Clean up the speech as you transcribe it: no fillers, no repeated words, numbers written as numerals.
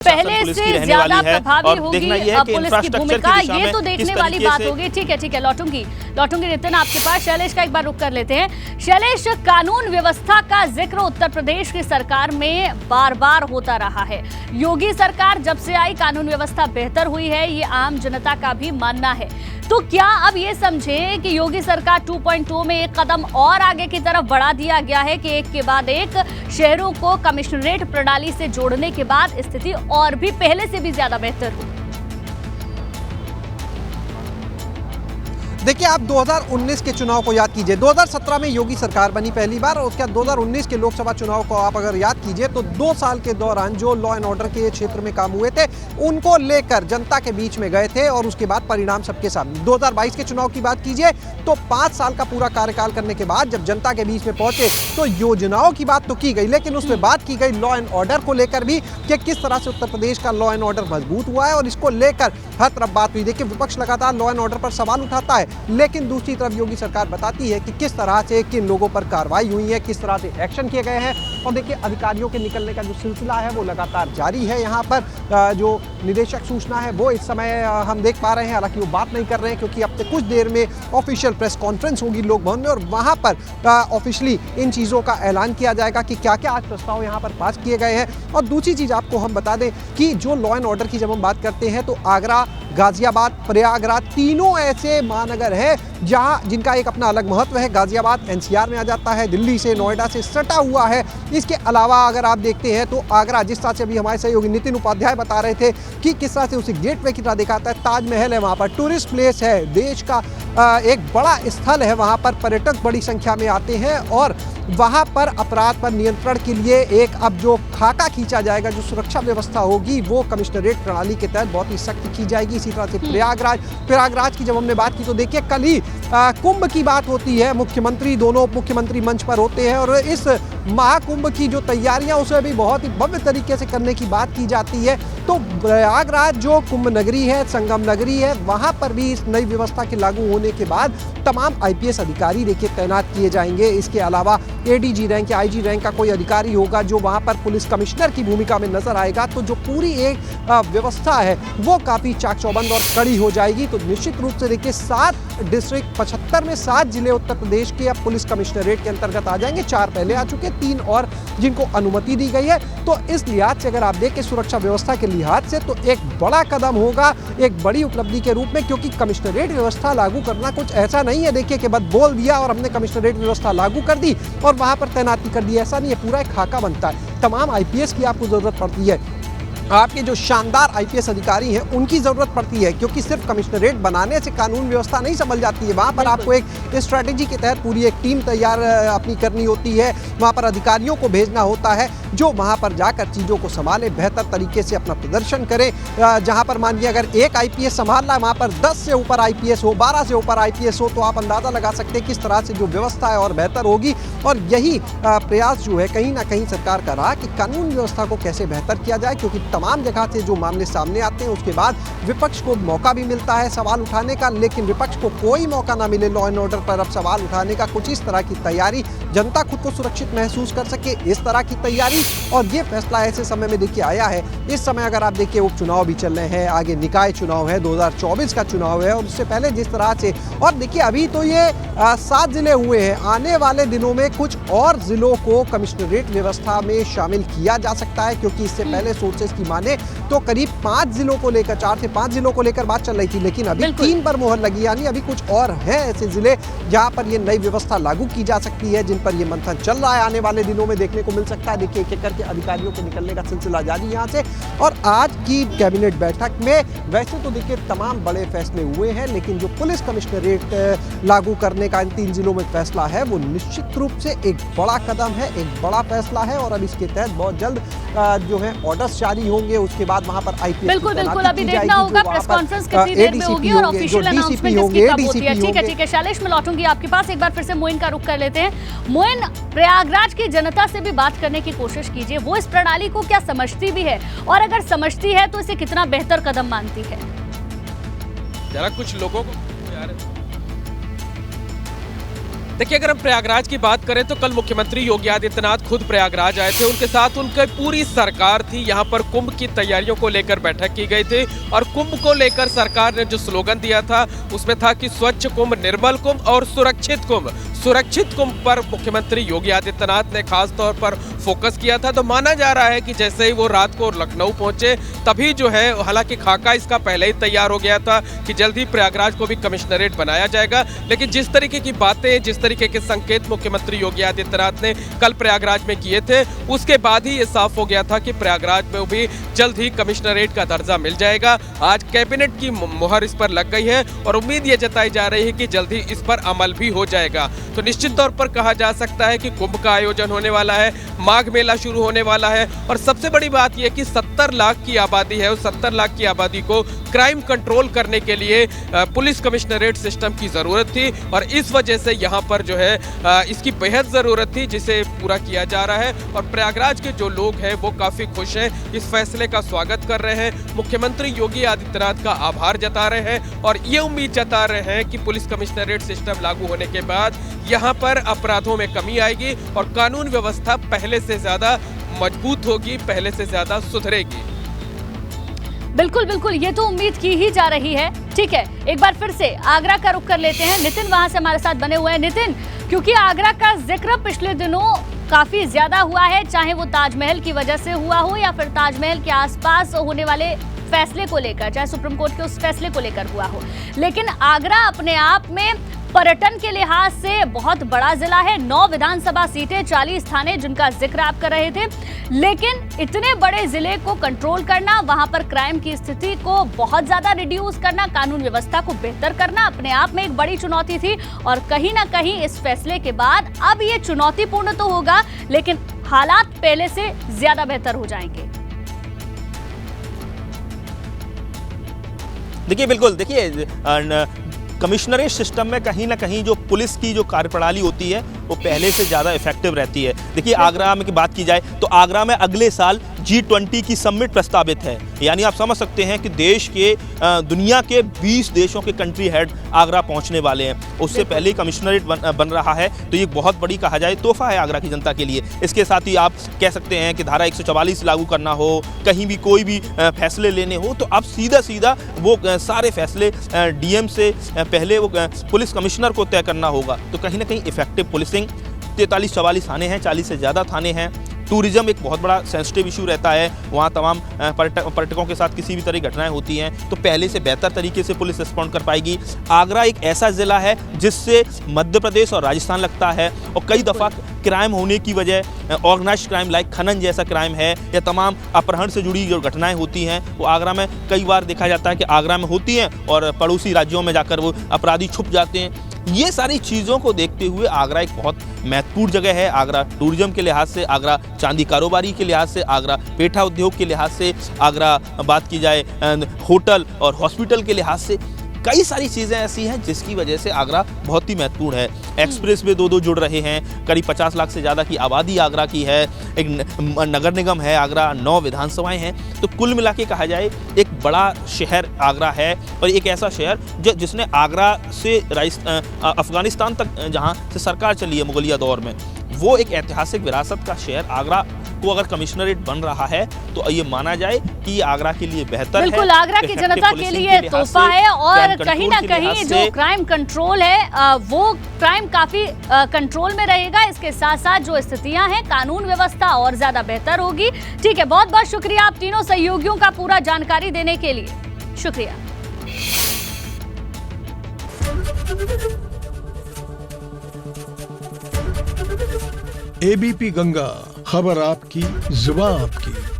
पहले से ज्यादा प्रभावी होगी पुलिस की भूमिका, ये तो देखने वाली बात होगी। ठीक है, लौटूंगी नितिन आपके पास। शैलेश का एक बार रुक कर लेते हैं। शैलेश, कानून व्यवस्था का जिक्र उत्तर प्रदेश की सरकार में बार बार होता रहा है। योगी सरकार जब से आई कानून व्यवस्था बेहतर हुई है, ये आम जनता का भी मानना है। तो क्या अब ये समझें कि योगी सरकार 2.2 में एक कदम और आगे की तरफ बढ़ा दिया गया है कि एक के बाद एक शहरों को कमिश्नरेट प्रणाली से जोड़ने के बाद स्थिति और भी पहले से भी ज्यादा बेहतर हो? देखिए, आप 2019 के चुनाव को याद कीजिए। 2017 में योगी सरकार बनी पहली बार, और उसके बाद 2019 के लोकसभा चुनाव को आप अगर याद कीजिए तो 2 साल के दौरान जो लॉ एंड ऑर्डर के क्षेत्र में काम हुए थे उनको लेकर जनता के बीच में गए थे, और उसके बाद परिणाम सबके सामने। 2022 के चुनाव की बात कीजिए तो 5 साल का पूरा कार्यकाल करने के बाद जब जनता के बीच में पहुंचे तो योजनाओं की बात तो की गई, लेकिन उसमें बात की गई लॉ एंड ऑर्डर को लेकर भी कि किस तरह से उत्तर प्रदेश का लॉ एंड ऑर्डर मजबूत हुआ है, और इसको लेकर हर तरफ बात हुई। देखिए, विपक्ष लगातार लॉ एंड ऑर्डर पर सवाल उठाता है, लेकिन दूसरी तरफ योगी सरकार बताती है कि किस तरह से किन लोगों पर कार्रवाई हुई है, किस तरह से एक्शन किए गए हैं। और देखिए, अधिकारियों के निकलने का जो सिलसिला है वो लगातार जारी है। यहाँ पर जो निदेशक सूचना है वो इस समय हम देख पा रहे हैं, हालांकि वो बात नहीं कर रहे हैं क्योंकि अब तक कुछ देर में ऑफिशियल प्रेस कॉन्फ्रेंस होगी लोक भवन में, और वहाँ पर ऑफिशियली इन चीज़ों का ऐलान किया जाएगा कि क्या क्या आज प्रस्ताव यहाँ पर पास किए गए हैं। और दूसरी चीज़ आपको हम बता दें कि जो लॉ एंड ऑर्डर की जब हम बात करते हैं तो आगरा, गाजियाबाद, प्रयागराज तीनों ऐसे महानगर हैं जहां जिनका एक अपना अलग महत्व है। गाजियाबाद एनसीआर में आ जाता है, दिल्ली से, नोएडा से सटा हुआ है। इसके अलावा अगर आप देखते हैं तो आगरा, जिस तरह से अभी हमारे सहयोगी नितिन उपाध्याय बता रहे थे कि किस तरह से उसे गेटवे की तरह दिखाता है, ताजमहल है वहाँ पर, टूरिस्ट प्लेस है, देश का एक बड़ा स्थल है, वहाँ पर पर्यटक बड़ी संख्या में आते हैं, और वहाँ पर अपराध पर नियंत्रण के लिए एक अब जो खाका खींचा जाएगा, जो सुरक्षा व्यवस्था होगी वो कमिश्नरेट प्रणाली के तहत बहुत ही सख्त की जाएगी। इसी तरह से प्रयागराज की जब हमने बात की तो देखिए, कल ही कुंभ की बात होती है, मुख्यमंत्री, दोनों मुख्यमंत्री मंच पर होते हैं, और इस महाकुंभ की जो तैयारियां उसे भी बहुत ही भव्य तरीके से करने की बात की जाती है। तो प्रयागराज जो कुंभ नगरी है, संगम नगरी है, वहां पर भी इस नई व्यवस्था के लागू होने के बाद तमाम आईपीएस अधिकारी देखिए तैनात किए जाएंगे। इसके अलावा एडीजी रैंक या आईजी रैंक का कोई अधिकारी होगा जो वहां पर पुलिस कमिश्नर की भूमिका में नजर आएगा। तो जो पूरी एक व्यवस्था है वो काफी चाक चौबंद और कड़ी हो जाएगी। तो निश्चित रूप से देखिए, 7 डिस्ट्रिक्ट, 75 में 7 जिले उत्तर प्रदेश के अब पुलिस कमिश्नरेट के अंतर्गत आ जाएंगे। 4 पहले आ चुके, 3 और जिनको अनुमति दी गई है। तो इस लिहाज से अगर आप देखें सुरक्षा व्यवस्था के लिहाज से तो एक बड़ा कदम होगा, एक बड़ी उपलब्धि के रूप में, क्योंकि कमिश्नरेट व्यवस्था लागू करना कुछ ऐसा नहीं है देखिए कि बस बोल दिया और हमने कमिश्नरेट व्यवस्था लागू कर दी और वहां पर तैनाती कर दी, ऐसा नहीं है। पूरा एक खाका बनता है, तमाम आईपीएस की आपको जरूरत पड़ती है, आपके जो शानदार आईपीएस अधिकारी हैं उनकी ज़रूरत पड़ती है, क्योंकि सिर्फ कमिश्नरेट बनाने से कानून व्यवस्था नहीं संभल जाती है। वहाँ पर आपको एक स्ट्रैटेजी के तहत पूरी एक टीम तैयार अपनी करनी होती है, वहाँ पर अधिकारियों को भेजना होता है जो वहाँ पर जाकर चीज़ों को संभाले, बेहतर तरीके से अपना प्रदर्शन करें। जहाँ पर मानिए अगर एक आईपीएस संभाल रहा है, वहाँ पर 10 से ऊपर आईपीएस हो, 12 से ऊपर आईपीएस हो, तो आप अंदाज़ा लगा सकते हैं किस तरह से जो व्यवस्था है और बेहतर होगी। और यही प्रयास जो है कहीं ना कहीं सरकार का रहा कि कानून व्यवस्था को कैसे बेहतर किया जाए, क्योंकि तमाम जगह से जो मामले सामने आते हैं उसके बाद विपक्ष को मौका भी मिलता है सवाल उठाने का, लेकिन विपक्ष को कोई मौका ना मिले लॉ एंड ऑर्डर पर अब सवाल उठाने का। कुछ इस तरह की तैयारी, जनता खुद को सुरक्षित महसूस कर सके, इस तरह की तैयारी। और ये फैसला ऐसे समय में देखिए आया है। इस समय अगर आप देखिए उपचुनाव भी चल रहे हैं, आगे निकाय चुनाव है, 2024 का चुनाव है, और उससे पहले जिस तरह से, और देखिए अभी तो ये 7 जिले हुए हैं, आने वाले दिनों में कुछ और जिलों को कमिश्नरेट व्यवस्था में शामिल किया जा सकता है, क्योंकि इससे पहले सोर्सेस की माने तो करीब 5 जिलों को लेकर, 4 से 5 जिलों को लेकर बात चल रही थी, लेकिन अभी 3 पर मोहर लगी, यानी अभी कुछ और हैं ऐसे जिले जहां पर ये नई व्यवस्था लागू की जा सकती है, जिन पर ये मंथन चल रहा है, आने वाले दिनों में देखने को मिल सकता है। देखिए एक एक करके अधिकारियों के निकलने का सिलसिला जारी यहाँ से। और आज की कैबिनेट बैठक में वैसे तो देखिए तमाम बड़े फैसले हुए हैं, लेकिन जो पुलिस कमिश्नरेट लागू करने का इन 3 जिलों में फैसला है वो निश्चित रूप से एक बड़ा कदम है, एक बड़ा फैसला है। और अब इसके तहत बहुत जल्द जो है ऑर्डर्स जारी होंगे, उसके बाद वहां पर आईपीएस बिल्कुल अभी देखना होगा प्रेस कॉन्फ्रेंस कितनी देर में होगी और ऑफिशियल अनाउंसमेंट इसकी कब होती है। ठीक है शैलेश, मैं लौटूंगी आपके पास। एक बार फिर से मोइन का रुख कर लेते हैं। मोइन, प्रयागराज की जनता से भी बात करने की कोशिश कीजिए, वो इस प्रणाली को क्या समझती भी है, और अगर समझती है तो इसे कितना बेहतर कदम मानती है? जरा कुछ लोगों को यार देखिए, अगर हम प्रयागराज की बात करें तो कल मुख्यमंत्री योगी आदित्यनाथ खुद प्रयागराज आए थे। उनके साथ उनकी पूरी सरकार थी। यहाँ पर कुंभ की तैयारियों को लेकर बैठक की गई थी और कुंभ को लेकर सरकार ने जो स्लोगन दिया था उसमें था कि स्वच्छ कुंभ, निर्मल कुंभ और सुरक्षित कुंभ। सुरक्षित कुंभ पर मुख्यमंत्री योगी आदित्यनाथ ने खास तौर पर फोकस किया था। तो माना जा रहा है कि जैसे ही वो रात को लखनऊ पहुंचे तभी जो है, हालांकि खाका इसका पहले ही तैयार हो गया था कि जल्द ही प्रयागराज को भी कमिश्नरेट बनाया जाएगा, लेकिन जिस तरीके की बातें, जिस तरीके के संकेत मुख्यमंत्री योगी आदित्यनाथ ने कल प्रयागराज में किए थे, उसके बाद ही ये साफ हो गया था कि प्रयागराज में भी जल्द ही कमिश्नरेट का दर्जा मिल जाएगा। आज कैबिनेट की मुहर इस पर लग गई है और उम्मीद ये जताई जा रही है कि जल्द ही इस पर अमल भी हो जाएगा। तो निश्चित तौर पर कहा जा सकता है कि कुंभ का आयोजन होने वाला है, माघ मेला शुरू होने वाला है और सबसे बड़ी बात यह कि 70 लाख की आबादी है। उस 70 लाख की आबादी को क्राइम कंट्रोल करने के लिए पुलिस कमिश्नरेट सिस्टम की ज़रूरत थी और इस वजह से यहाँ पर जो है इसकी बेहद ज़रूरत थी, जिसे पूरा किया जा रहा है। और प्रयागराज के जो लोग हैं वो काफ़ी खुश हैं, इस फैसले का स्वागत कर रहे हैं, मुख्यमंत्री योगी आदित्यनाथ का आभार जता रहे हैं और ये उम्मीद जता रहे हैं कि पुलिस कमिश्नरेट सिस्टम लागू होने के बाद यहाँ पर अपराधों में कमी आएगी और कानून व्यवस्था पहले से ज़्यादा मजबूत होगी, पहले से ज़्यादा सुधरेगी। बिल्कुल बिल्कुल, ये तो उम्मीद की ही जा रही है। ठीक है, एक बार फिर से आगरा का रुख कर लेते हैं। नितिन वहां से हमारे साथ बने हुए हैं। नितिन, क्योंकि आगरा का जिक्र पिछले दिनों काफी ज्यादा हुआ है, चाहे वो ताजमहल की वजह से हुआ हो या फिर ताजमहल के आसपास होने वाले फैसले को लेकर, चाहे सुप्रीम कोर्ट के उस फैसले को लेकर हुआ हो, लेकिन आगरा अपने आप में पर्यटन के लिहाज से बहुत बड़ा जिला है। 9 विधानसभा सीटें, 40 थाने जिनका जिक्र आप कर रहे थे, लेकिन इतने बड़े जिले को कंट्रोल करना, वहां पर क्राइम की स्थिति को बहुत ज्यादा रिड्यूस करना, कानून व्यवस्था को बेहतर करना अपने आप में एक बड़ी चुनौती थी और कहीं ना कहीं इस फैसले के बाद अब ये चुनौतीपूर्ण तो होगा, लेकिन हालात पहले से ज्यादा बेहतर हो जाएंगे। देखिए, बिल्कुल, देखिए, कमिश्नरेट सिस्टम में कहीं ना कहीं जो पुलिस की जो कार्यप्रणाली होती है वो पहले से ज़्यादा इफेक्टिव रहती है। देखिए, आगरा में की बात की जाए तो आगरा में अगले साल G20 की समिट प्रस्तावित है, यानी आप समझ सकते हैं कि देश के दुनिया के 20 देशों के कंट्री हेड आगरा पहुंचने वाले हैं। उससे पहले ही कमिश्नरेट बन रहा है, तो ये बहुत बड़ी कहा जाए तोहफा है आगरा की जनता के लिए। इसके साथ ही आप कह सकते हैं कि धारा 144 लागू करना हो, कहीं भी कोई भी फैसले लेने हो, तो अब सीधा वो सारे फैसले DM से पहले वो पुलिस कमिश्नर को तय करना होगा। तो कहीं ना कहीं इफेक्टिव पुलिसिंग, 43-44 थाने हैं, 40 से ज़्यादा थाने हैं। टूरिज्म एक बहुत बड़ा सेंसिटिव इशू रहता है, वहाँ तमाम पर्यटकों के साथ किसी भी तरह की घटनाएं होती हैं, तो पहले से बेहतर तरीके से पुलिस रिस्पॉन्ड कर पाएगी। आगरा एक ऐसा ज़िला है जिससे मध्य प्रदेश और राजस्थान लगता है और कई दफ़ा क्राइम होने की वजह, ऑर्गेनाइज्ड क्राइम लाइक खनन जैसा क्राइम है या तमाम अपहरण से जुड़ी जो घटनाएं होती हैं वो आगरा में कई बार देखा जाता है कि आगरा में होती हैं और पड़ोसी राज्यों में जाकर वो अपराधी छुप जाते हैं। ये सारी चीज़ों को देखते हुए आगरा एक बहुत महत्वपूर्ण जगह है। आगरा टूरिज्म के लिहाज से, आगरा चांदी कारोबारी के लिहाज से, आगरा पेठा उद्योग के लिहाज से, आगरा बात की जाए होटल और हॉस्पिटल के लिहाज से, कई सारी चीज़ें ऐसी हैं जिसकी वजह से आगरा बहुत ही महत्वपूर्ण है। एक्सप्रेस वे 2 जुड़ रहे हैं, करीब 50 लाख से ज़्यादा की आबादी आगरा की है, एक नगर निगम है आगरा, 9 विधानसभाएं हैं, तो कुल मिला के कहा जाए एक बड़ा शहर आगरा है और एक ऐसा शहर जिसने आगरा से अफगानिस्तान तक जहाँ से सरकार चली है मुगलिया दौर में, वो एक ऐतिहासिक विरासत का शहर आगरा को अगर कमिश्नरेट बन रहा है तो ये माना जाए कि ये आगरा के लिए बेहतर है। बिल्कुल, आगरा की जनता के लिए तोहफा है और कहीं ना कहीं जो क्राइम कंट्रोल है वो क्राइम काफी कंट्रोल में रहेगा। इसके साथ साथ जो स्थितियां हैं, कानून व्यवस्था और ज्यादा बेहतर होगी। ठीक है, बहुत बहुत शुक्रिया आप तीनों सहयोगियों का पूरा जानकारी देने के लिए, शुक्रिया। ABP गंगा, खबर आपकी, जुबान आपकी।